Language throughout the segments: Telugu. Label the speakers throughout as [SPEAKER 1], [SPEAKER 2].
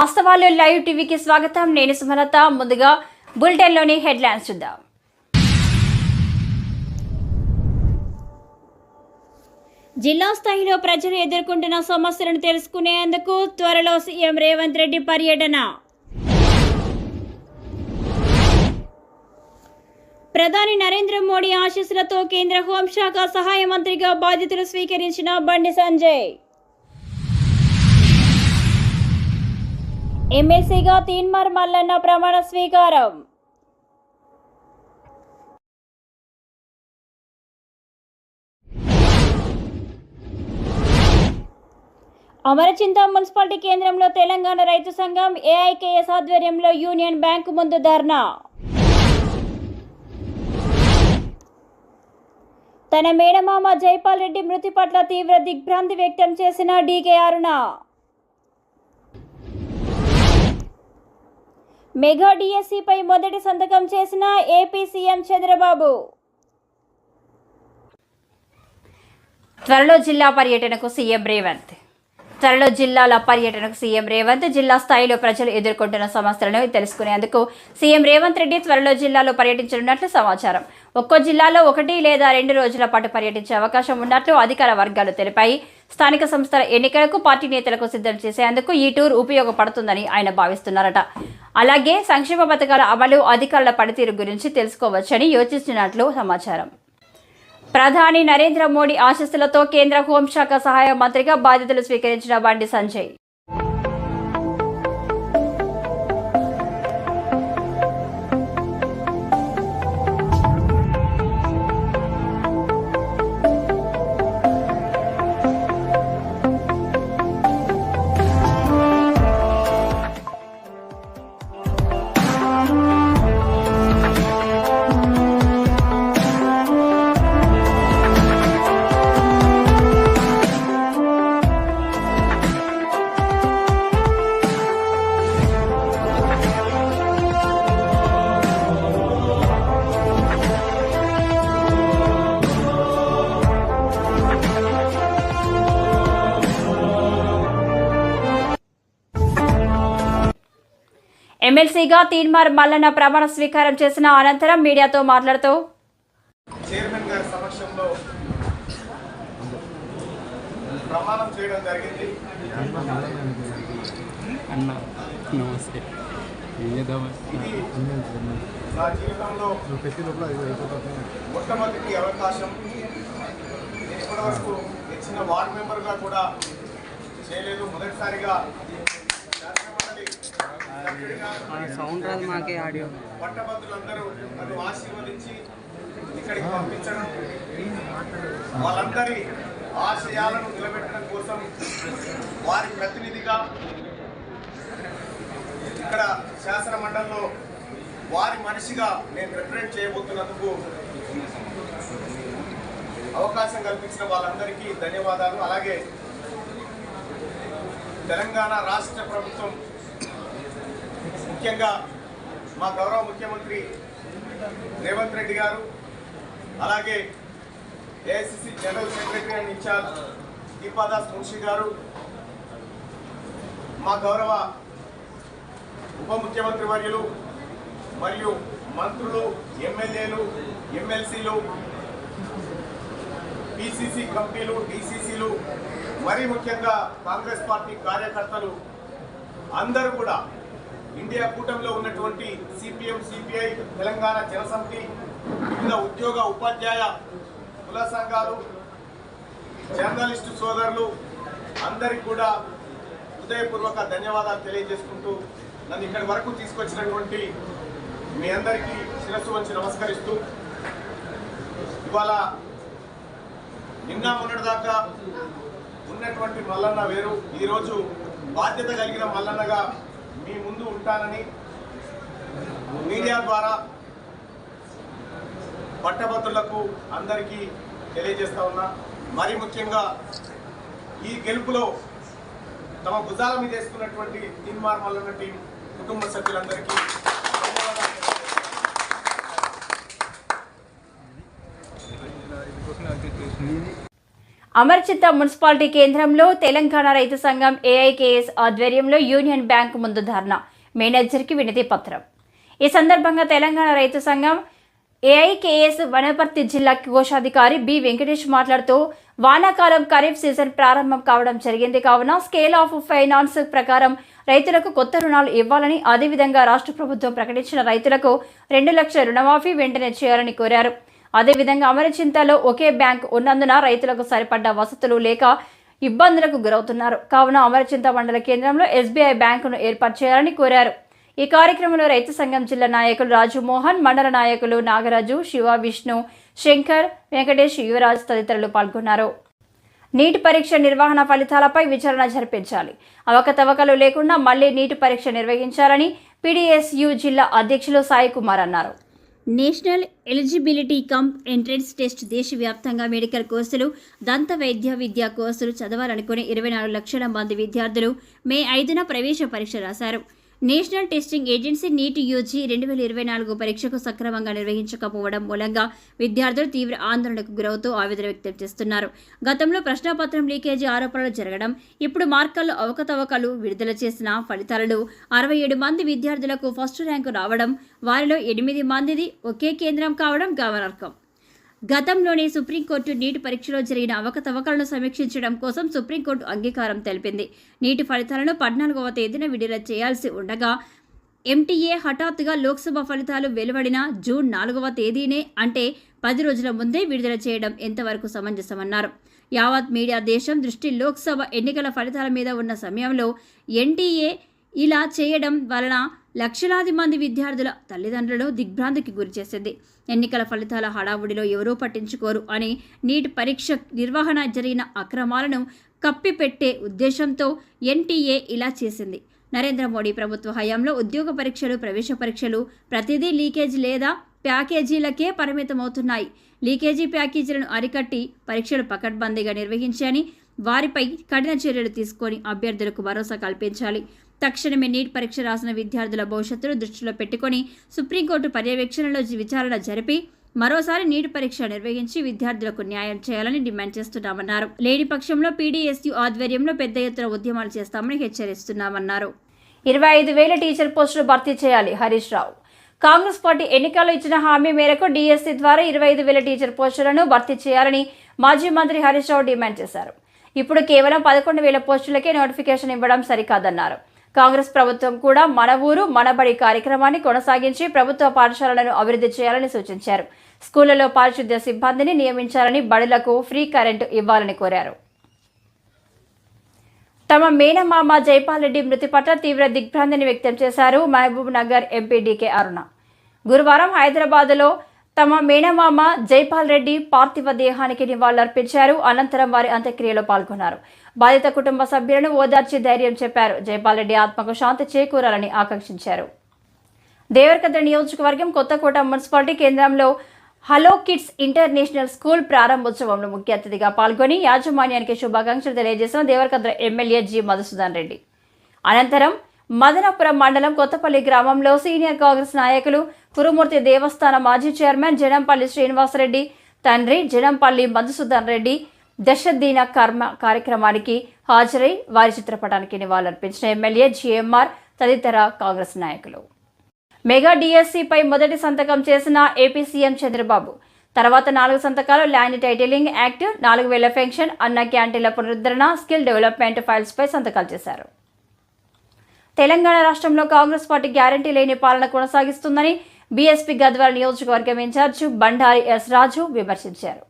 [SPEAKER 1] వాస్తవాలు లైవ్ టీవీకి స్వాగతం. నేను సుమలత. ముందుగా బులెటిన్లోని హెడ్లైన్స్ చూద్దాం. జిల్లా స్థాయిలో ప్రజలు ఎదుర్కొంటున్న సమస్యలను తెలుసుకునేందుకు త్వరలో సీఎం రేవంత్ రెడ్డి పర్యటన. ప్రధాని నరేంద్ర మోడీ ఆశీస్సులతో కేంద్ర హోంశాఖ సహాయ మంత్రిగా బాధ్యతలు స్వీకరించిన బండి సంజయ్. ఎమ్మెల్సీగా తీన్మార్ మల్లన్న ప్రమాణ స్వీకారం. అమరచింత మున్సిపాలిటీ కేంద్రంలో తెలంగాణ రైతు సంఘం ఏఐకేఎస్ ఆధ్వర్యంలో యూనియన్ బ్యాంకు ముందు ధర్నా. తన మేనమామ జైపాల్ రెడ్డి మృతి పట్ల తీవ్ర దిగ్భ్రాంతి వ్యక్తం చేసిన డీకే అరుణ. మెగా డిఎస్సిపై మొదటి సంతకం చేసిన ఏపీ సీఎం చంద్రబాబు. త్వరలో జిల్లా పర్యటనకు సీఎం రేవంత్. జిల్లా స్థాయిలో ప్రజలు ఎదుర్కొంటున్న సమస్యలను తెలుసుకునేందుకు సీఎం రేవంత్ రెడ్డి త్వరలో జిల్లాలో పర్యటించనున్నట్లు సమాచారం. ఒక్కో జిల్లాలో 1 లేదా 2 రోజుల పాటు పర్యటించే అవకాశం ఉన్నట్లు అధికార వర్గాలు తెలిపాయి. స్థానిక సంస్థల ఎన్నికలకు పార్టీ నేతలకు సిద్ధం చేసేందుకు ఈ టూర్ ఉపయోగపడుతుందని ఆయన భావిస్తున్నారట. అలాగే సంక్షేమ పథకాల అమలు, అధికారుల పనితీరు గురించి తెలుసుకోవచ్చని యోచిస్తున్నట్లు సమాచారం. ప్రధాని నరేంద్ర మోడీ ఆశీస్సులతో కేంద్ర హోంశాఖ సహాయ మంత్రిగా బాధ్యతలు స్వీకరించిన బండి సంజయ్. ఎమ్మెల్సీగా తీన్మార్ మల్లన్న ప్రమాణ స్వీకారం చేసిన అనంతరం మీడియాతో మాట్లాడుతూ
[SPEAKER 2] చైర్మన్ గారి సమక్షంలో ప్రమాణం చేయడం జరిగింది. నా జీవితంలో మొట్టమొదటి అవకాశం. ఇప్పటివరకు ఇచ్చిన వార్డు మెంబర్గా కూడా చేయలేదు. మొదటిసారిగా పట్టభద్రులందరూ నన్ను ఆశీర్వదించి ఇక్కడికి పంపించడం, వాళ్ళందరి ఆశయాలను నిలబెట్టడం కోసం వారి ప్రతినిధిగా ఇక్కడ శాసన మండలిలో వారి మనిషిగా నేను రిప్రజెంట్ చేయబోతున్నందుకు అవకాశం కల్పించిన వాళ్ళందరికీ ధన్యవాదాలు. అలాగే తెలంగాణ రాష్ట్ర ప్రభుత్వం, ముఖ్యంగా మా గౌరవ ముఖ్యమంత్రి రేవంత్ రెడ్డి గారు, అలాగే AICC general secretary and in-charge Deepa Das Munshi garu, మా గౌరవ ఉప ముఖ్యమంత్రి వర్యులు మరియు మంత్రులు, ఎమ్మెల్యేలు, ఎమ్మెల్సీలు, పిసిసి కమిటీలు, డిసిసిలు, మరీ ముఖ్యంగా కాంగ్రెస్ పార్టీ కార్యకర్తలు అందరూ కూడా, ఇండియా కూటమిలో ఉన్నటువంటి సిపిఎం, సిపిఐ, తెలంగాణ జనసమితి, వివిధ ఉద్యోగ ఉపాధ్యాయ కుల సంఘాలు, జర్నలిస్టు సోదరులు అందరికీ కూడా హృదయపూర్వక ధన్యవాదాలు తెలియజేసుకుంటూ, నన్ను ఇక్కడి వరకు తీసుకొచ్చినటువంటి మీ అందరికీ శిరస్సు వంచి నమస్కరిస్తూ, ఇవాళ నిన్న మొన్నటిదాకా ఉన్నటువంటి మల్లన్న వేరు, ఈరోజు బాధ్యత కలిగిన మల్లన్నగా మీ ముందు ఉంటానని మీడియా ద్వారా పట్టభద్రులకు అందరికీ తెలియజేస్తా ఉన్నా. మరీ ముఖ్యంగా ఈ గెలుపులో తమ భుజాల మీద వేసుకున్నటువంటి తీన్మార్ మల్లన్న టీం కుటుంబ సభ్యులందరికీ
[SPEAKER 1] అమర్చిత మున్సిపాలిటీ కేంద్రంలో తెలంగాణ రైతు సంఘం ఏఐకేఎస్ ఆధ్వర్యంలో యూనియన్ బ్యాంక్ ముందు ధర్నా, మేనేజర్కి వినతి పత్రం. ఈ సందర్భంగా తెలంగాణ రైతు సంఘం ఏఐకేఎస్ వనపర్తి జిల్లా కోశాధికారి బి వెంకటేష్ మాట్లాడుతూ, వానాకాలం ఖరీఫ్ సీజన్ ప్రారంభం కావడం జరిగింది కావున స్కేల్ ఆఫ్ ఫైనాన్స్ ప్రకారం రైతులకు కొత్త రుణాలు ఇవ్వాలని, అదేవిధంగా రాష్ట్ర ప్రభుత్వం ప్రకటించిన రైతులకు 2 లక్షల రుణమాఫీ వెంటనే చేయాలని కోరారు. అదేవిధంగా అమరచింతలో ఒకే బ్యాంక్ ఉన్నందున రైతులకు సరిపడ్డ వసతులు లేక ఇబ్బందులకు గురవుతున్నారు. కావున అమరచింత మండల కేంద్రంలో ఎస్బీఐ బ్యాంకును ఏర్పాటు చేయాలని కోరారు. ఈ కార్యక్రమంలో రైతు సంఘం జిల్లా నాయకులు రాజు మోహన్, మండల నాయకులు నాగరాజు, శివ, విష్ణు, శంకర్, వెంకటేష్, యువరాజ్ తదితరులు పాల్గొన్నారు. నీటి పరీక్ష నిర్వహణ ఫలితాలపై విచారణ జరిపించాలి, అవకతవకలు లేకుండా మళ్లీ నీటి పరీక్ష నిర్వహించాలని పీడీఎస్యు జిల్లా అధ్యక్షులు సాయి కుమార్ అన్నారు. National eligibility cum entrance test దేశవ్యాప్తంగా మెడికల్ కోర్సులు, దంత వైద్య విద్యా కోర్సులు చదవాలనుకునే 24 లక్షల మంది విద్యార్థులు మే 5న ప్రవేశ పరీక్ష రాశారు. National testing agency NEET UG 2024 పరీక్షకు సక్రమంగా నిర్వహించకపోవడం మూలంగా విద్యార్థులు తీవ్ర ఆందోళనకు గురవుతూ ఆవేదన వ్యక్తం చేస్తున్నారు. గతంలో ప్రశ్నాపత్రం లీకేజీ ఆరోపణలు జరగడం, ఇప్పుడు మార్కర్లు అవకతవకలు, విడుదల చేసిన ఫలితాలలో 67 మంది విద్యార్థులకు ఫస్ట్ ర్యాంకు రావడం, వారిలో 8 మందిది ఒకే కేంద్రం కావడం గమనార్హం. గతంలోనే సుప్రీంకోర్టు నీటి పరీక్షలో జరిగిన అవకతవకలను సమీక్షించడం కోసం సుప్రీంకోర్టు అంగీకారం తెలిపింది. నీటి ఫలితాలను 14వ తేదీన విడుదల చేయాల్సి ఉండగా ఎంటీఏ హఠాత్తుగా లోక్సభ ఫలితాలు వెలువడిన జూన్ 4వ తేదీనే, అంటే 10 రోజుల ముందే విడుదల చేయడం ఎంతవరకు సమంజసమన్నారు. యావత్ మీడియా దేశం దృష్టి లోక్సభ ఎన్నికల ఫలితాల మీద ఉన్న సమయంలో ఎన్టీఏ ఇలా చేయడం వలన లక్షలాది మంది విద్యార్థుల తల్లిదండ్రులను దిగ్భ్రాంతికి గురిచేసింది. ఎన్నికల ఫలితాల హడావుడిలో ఎవరూ పట్టించుకోరు అని నీట్ పరీక్ష నిర్వహణ జరిగిన అక్రమాలను కప్పిపెట్టే ఉద్దేశంతో ఎన్టీఏ ఇలా చేసింది. నరేంద్ర మోడీ ప్రభుత్వ హయాంలో ఉద్యోగ పరీక్షలు, ప్రవేశ పరీక్షలు ప్రతిదీ లీకేజ్ లేదా ప్యాకేజీలకే పరిమితమవుతున్నాయి. లీకేజీ ప్యాకేజీలను అరికట్టి పరీక్షలు పకడ్బందీగా నిర్వహించాలని, వారిపై కఠిన చర్యలు తీసుకొని అభ్యర్థులకు భరోసా కల్పించాలి. తక్షణమే నీట్ పరీక్ష రాసిన విద్యార్థుల భవిష్యత్తును దృష్టిలో పెట్టుకుని సుప్రీంకోర్టు పర్యవేక్షణలో విచారణ జరిపి మరోసారి నీట్ పరీక్ష నిర్వహించి విద్యార్థులకు న్యాయం చేయాలని డిమాండ్ చేస్తున్నామన్నారు. లేని పక్షంలో పీడీఎస్యు ఆధ్వర్యంలో పెద్ద ఎత్తున ఉద్యమాలు చేస్తామని హెచ్చరిస్తున్నామన్నారు. 25,000 టీచర్ పోస్టులు భర్తీ చేయాలి, హరీష్ రావు. కాంగ్రెస్ పార్టీ ఎన్నికల్లో ఇచ్చిన హామీ మేరకు డీఎస్సీ ద్వారా 25,000 టీచర్ పోస్టులను భర్తీ చేయాలని మాజీ మంత్రి హరీష్ రావు డిమాండ్ చేశారు. ఇప్పుడు కేవలం 11,000 పోస్టులకే నోటిఫికేషన్ ఇవ్వడం సరికాదన్నారు. కాంగ్రెస్ ప్రభుత్వం కూడా మన ఊరు మనబడి కార్యక్రమాన్ని కొనసాగించి ప్రభుత్వ పాఠశాలలను అభివృద్ధి చేయాలని సూచించారు. స్కూళ్లలో పారిశుద్ధ్య సిబ్బందిని నియమించాలని, బడులకు ఫ్రీ కరెంటు ఇవ్వాలని కోరారు. తమ మేనమామ జైపాల్ రెడ్డి మృతి పట్ల తీవ్ర దిగ్భ్రాంతిని వ్యక్తం చేశారు మహబూబ్ నగర్ ఎంపీ డీకే అరుణ. గురువారం హైదరాబాద్లో తమ మేనమామ జైపాల్ రెడ్డి పార్థివ దేహానికి నివాళులర్పించారు. అనంతరం వారి అంత్యక్రియలో పాల్గొన్నారు. బాధిత కుటుంబ సభ్యులను ఓదార్చి ధైర్యం చెప్పారు. జైపాల్ రెడ్డి ఆత్మకు శాంతి చేకూరాలని ఆకాంక్షించారు. దేవరకద్ర నియోజకవర్గం కొత్తకోట మున్సిపాలిటీ కేంద్రంలో హలో కిడ్స్ ఇంటర్నేషనల్ స్కూల్ ప్రారంభోత్సవంలో ముఖ్య అతిథిగా పాల్గొని యాజమాన్యానికి శుభాకాంక్షలు తెలియజేసిన దేవరకద్ర ఎమ్మెల్యే జి మధుసూదన్ రెడ్డి. అనంతరం మదనపురం మండలం కొత్తపల్లి గ్రామంలో సీనియర్ కాంగ్రెస్ నాయకులు, కురుమూర్తి దేవస్థాన మాజీ చైర్మన్ జనంపల్లి శ్రీనివాసరెడ్డి తండ్రి జనంపల్లి మధుసూదన్ రెడ్డి దశదిన కర్మ కార్యక్రమానికి హాజరై వారి చిత్రపటానికి నివాళులర్పించిన ఎమ్మెల్యే జిఎంఆర్ తదితర కాంగ్రెస్ నాయకులు. మెగా డిఎస్సిపై మొదటి సంతకం చేసిన ఏపీ సీఎం చంద్రబాబు తర్వాత 4 సంతకాలు ల్యాండ్ టైటిలింగ్ యాక్ట్, 4,000 పెన్షన్, అన్న క్యాంటీన్ల పునరుద్ధరణ, స్కిల్ డెవలప్మెంట్ ఫైల్స్పై సంతకాలు చేశారు. తెలంగాణ రాష్ట్రంలో కాంగ్రెస్ పార్టీ గ్యారంటీ లేని పాలన కొనసాగిస్తుందని బీఎస్పీ గద్వాల నియోజకవర్గం ఇన్ఛార్జ్ బండారి ఎస్ రాజు విమర్శించారు.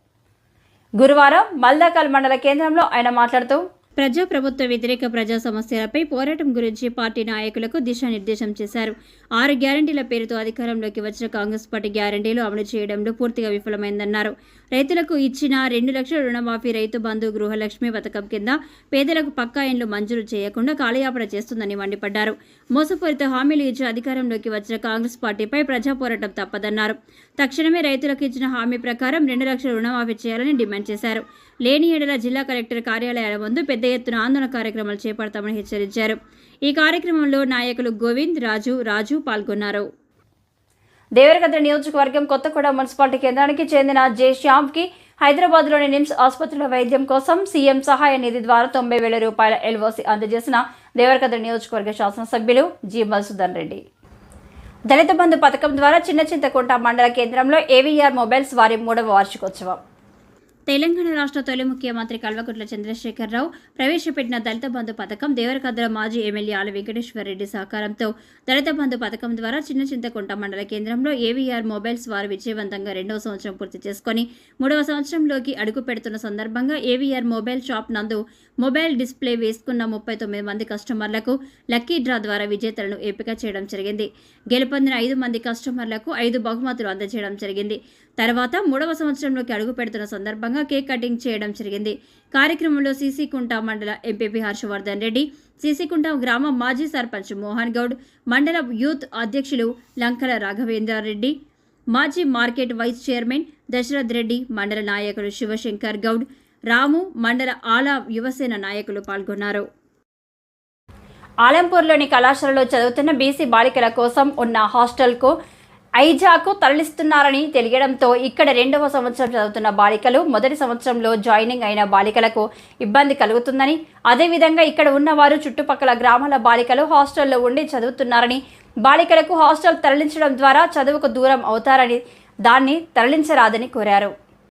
[SPEAKER 1] గురువారం మల్దకల్ మండల కేంద్రంలో ఆయన మాట్లాడుతూ, ప్రజాప్రభుత్వ వ్యతిరేక ప్రజా సమస్యలపై పోరాటం గురించి పార్టీ నాయకులకు దిశానిర్దేశం చేశారు. 6 గ్యారంటీల పేరుతో అధికారంలోకి వచ్చిన కాంగ్రెస్ పార్టీ గ్యారంటీలు అమలు చేయడంలో పూర్తిగా విఫలమైందన్నారు. రైతులకు ఇచ్చిన 2 లక్షల రుణమాఫీ, రైతు బంధు, గృహలక్ష్మి పథకం కింద పేదలకు పక్కా ఇండ్లు మంజూరు చేయకుండా కాలయాపన చేస్తుందని మండిపడ్డారు. మోసపూరిత హామీలు ఇచ్చి అధికారంలోకి వచ్చిన కాంగ్రెస్ పార్టీపై ప్రజా పోరాటం తప్పదన్నారు. తక్షణమే రైతులకు ఇచ్చిన హామీ ప్రకారం 2 లక్షల రుణమాఫీ చేయాలని డిమాండ్ చేశారు. లేని ఏడల జిల్లా కలెక్టర్ కార్యాలయాల ముందు పెద్ద ఎత్తున ఆందోళన కార్యక్రమాలు చేపడతామని హెచ్చరించారు. ఈ కార్యక్రమంలో నాయకులు గోవింద్, రాజు పాల్గొన్నారు. దేవరకద్ర నియోజకవర్గం కొత్తగూడ మున్సిపాలిటీ కేంద్రానికి చెందిన జే శ్యామ్కి హైదరాబాద్లోని నిమ్స్ ఆసుపత్రిలో వైద్యం కోసం సీఎం సహాయ నిధి ద్వారా 90,000 రూపాయల ఎల్ఓసి అందజేసిన దేవరకద్ర నియోజకవర్గ శాసనసభ్యులు జి మధుసూదన్ రెడ్డి. దళిత బంధు పథకం ద్వారా చిన్న చింతకుంట మండల కేంద్రంలో ఏవీఆర్ మొబైల్స్ వారి 3వ వార్షికోత్సవం. తెలంగాణ రాష్ట్ర తొలి ముఖ్యమంత్రి కల్వకుంట్ల చంద్రశేఖరరావు ప్రవేశపెట్టిన దళిత బంధు పథకం దేవరకద్ర మాజీ ఎమ్మెల్యే ఆల వెంకటేశ్వర రెడ్డి సహకారంతో దళిత బంధు పథకం ద్వారా చిన్న చింతకుంట మండల కేంద్రంలో ఏవీఆర్ మొబైల్స్ వారు విజయవంతంగా 2వ సంవత్సరం పూర్తి చేసుకుని 3వ సంవత్సరంలోకి అడుగు పెడుతున్న సందర్భంగా ఏవీఆర్ మొబైల్ షాప్ నందు మొబైల్ డిస్ప్లే వేసుకున్న 39 మంది కస్టమర్లకు లక్కీ డ్రా ద్వారా విజేతలను ఎంపిక చేయడం జరిగింది. గెలుపొందిన 5 మంది కస్టమర్లకు 5 బహుమతులు అందజేయడం జరిగింది. తర్వాత 3వ సంవత్సరంలోకి అడుగు పెడుతున్న సందర్భంగా కేక్ కటింగ్ చేయడం జరిగింది. కార్యక్రమంలో సీసీకుంట మండల ఎంపీపీ హర్షవర్ధన్ రెడ్డి, సీసీకుంట గ్రామ మాజీ సర్పంచ్ మోహన్ గౌడ్, మండల యూత్ అధ్యక్షులు లంకల రాఘవేంద్రారెడ్డి, మాజీ market vice chairman Dasharath Reddy, మండల నాయకులు శివశంకర్ గౌడ్, రాము, మండల ఆలా యువసేన నాయకులు పాల్గొన్నారు. ఆలంపూర్లోని కళాశాలలో చదువుతున్న బీసీ బాలికల కోసం ఉన్న హాస్టల్కు ఐజాకు తరలిస్తున్నారని తెలియడంతో ఇక్కడ 2వ సంవత్సరం చదువుతున్న బాలికలు మొదటి సంవత్సరంలో జాయినింగ్ అయిన బాలికలకు ఇబ్బంది కలుగుతుందని, అదేవిధంగా ఇక్కడ ఉన్నవారు చుట్టుపక్కల గ్రామాల బాలికలు హాస్టల్లో ఉండి చదువుతున్నారని, బాలికలకు హాస్టల్ తరలించడం ద్వారా చదువుకు దూరం అవుతారని దాన్ని తరలించరాదని కోరారు.